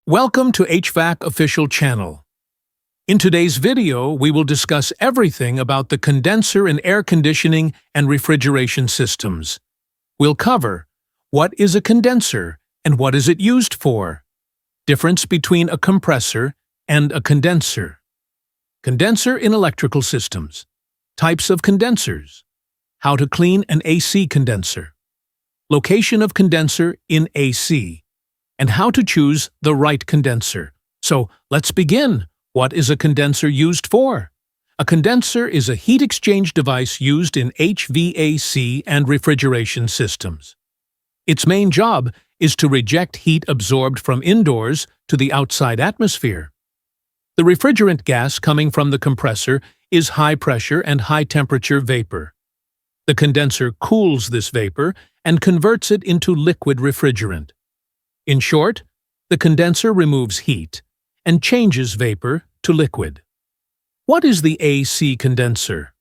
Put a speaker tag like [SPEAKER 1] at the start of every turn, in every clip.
[SPEAKER 1] Welcome to HVAC Official Channel. In today's video, we will discuss everything about the condenser in air conditioning and refrigeration systems. We'll cover what is a condenser and what is it used for, difference between a compressor and a condenser, condenser in electrical systems, types of condensers, how to clean an AC condenser, location of condenser in AC, and how to choose the right condenser. So let's begin. What is a condenser used for? A condenser is a heat exchange device used in HVAC and refrigeration systems. Its main job is to reject heat absorbed from indoors to the outside atmosphere. The refrigerant gas coming from the compressor is high-pressure and high-temperature vapor. The condenser cools this vapor and converts it into liquid refrigerant. In short, the condenser removes heat and changes vapor to liquid. What is the AC condenser?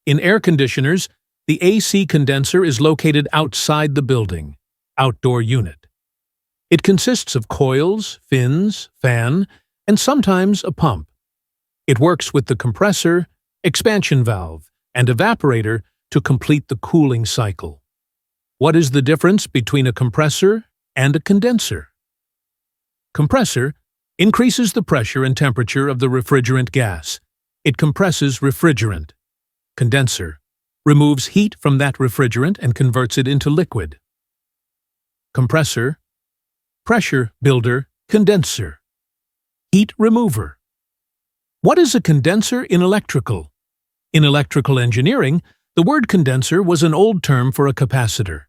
[SPEAKER 1] In air conditioners, the AC condenser is located outside the building, outdoor unit. It consists of coils, fins, fan, and sometimes a pump. It works with the compressor, expansion valve, and evaporator to complete the cooling cycle. What is the difference between a compressor and a condenser? Compressor increases the pressure and temperature of the refrigerant gas. It compresses refrigerant. Condenser removes heat from that refrigerant and converts it into liquid. Compressor, pressure builder, condenser, heat remover. What is a condenser in electrical? In electrical engineering, the word condenser was an old term for a capacitor.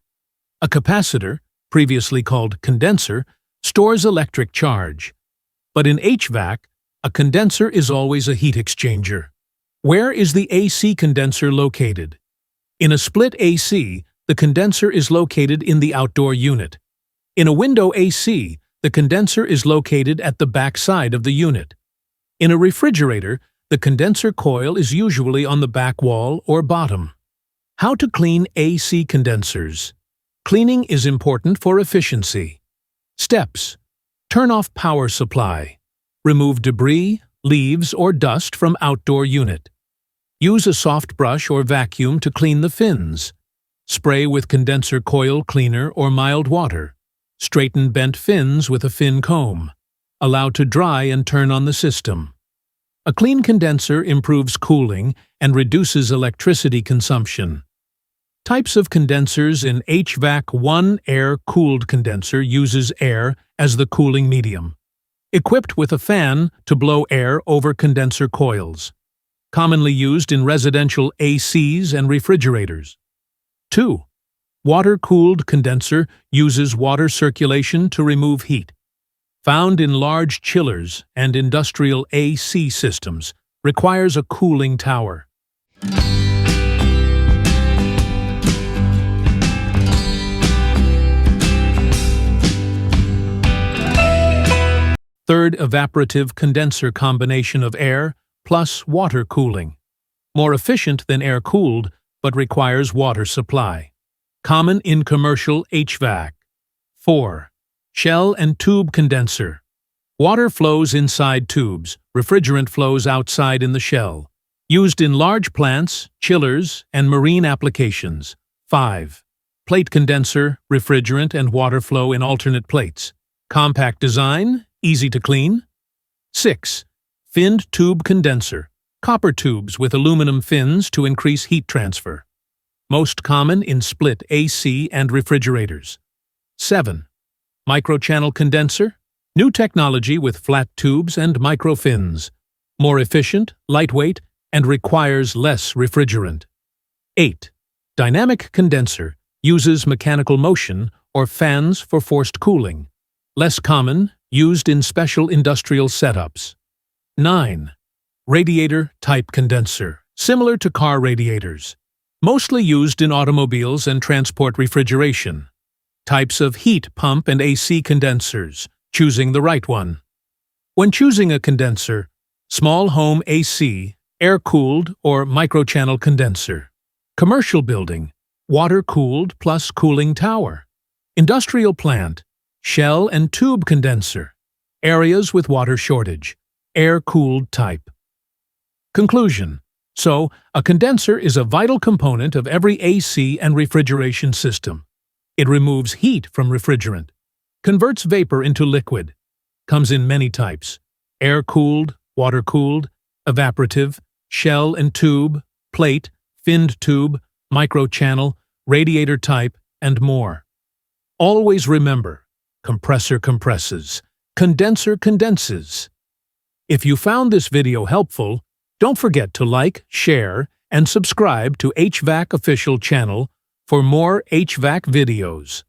[SPEAKER 1] A capacitor, previously called condenser, stores electric charge. But in HVAC, a condenser is always a heat exchanger. Where is the AC condenser located? In a split AC, the condenser is located in the outdoor unit. In a window AC, the condenser is located at the back side of the unit. In a refrigerator, the condenser coil is usually on the back wall or bottom. How to clean AC condensers? Cleaning is important for efficiency. Steps: turn off power supply. Remove debris, leaves, or dust from outdoor unit. Use a soft brush or vacuum to clean the fins. Spray with condenser coil cleaner or mild water. Straighten bent fins with a fin comb. Allow to dry and turn on the system. A clean condenser improves cooling and reduces electricity consumption. Types of condensers in HVAC. One air-cooled condenser uses air as the cooling medium, equipped with a fan to blow air over condenser coils, commonly used in residential ACs and refrigerators. 2. Water-cooled condenser uses water circulation to remove heat. Found in large chillers and industrial AC systems, requires a cooling tower. Third, evaporative condenser combination of air plus water cooling. More efficient than air-cooled, but requires water supply. Common in commercial HVAC. 4. Shell and tube condenser. Water flows inside tubes, refrigerant flows outside in the shell. Used in large plants, chillers, and marine applications. 5. Plate condenser, refrigerant and water flow in alternate plates. Compact design, easy to clean. 6. Finned tube condenser. Copper tubes with aluminum fins to increase heat transfer. Most common in split AC and refrigerators. 7. Microchannel condenser. New technology with flat tubes and micro fins. More efficient, lightweight, and requires less refrigerant. 8. Dynamic condenser. Uses mechanical motion or fans for forced cooling. Less common, used in special industrial setups. 9. Radiator type condenser, similar to car radiators. Mostly used in automobiles and transport refrigeration. Types of heat pump and AC condensers, choosing the right one. When choosing a condenser, small home AC, air-cooled or microchannel condenser. Commercial building, water-cooled plus cooling tower. Industrial plant, shell and tube condenser. Areas with water shortage. Air-cooled type. Conclusion. So, a condenser is a vital component of every AC and refrigeration system. It removes heat from refrigerant, converts vapor into liquid, comes in many types: air-cooled, water-cooled, evaporative, shell and tube, plate, finned tube, microchannel, radiator type, and more. Always remember, compressor compresses, condenser condenses. If you found this video helpful, don't forget to like, share, and subscribe to HVAC Official Channel for more HVAC videos.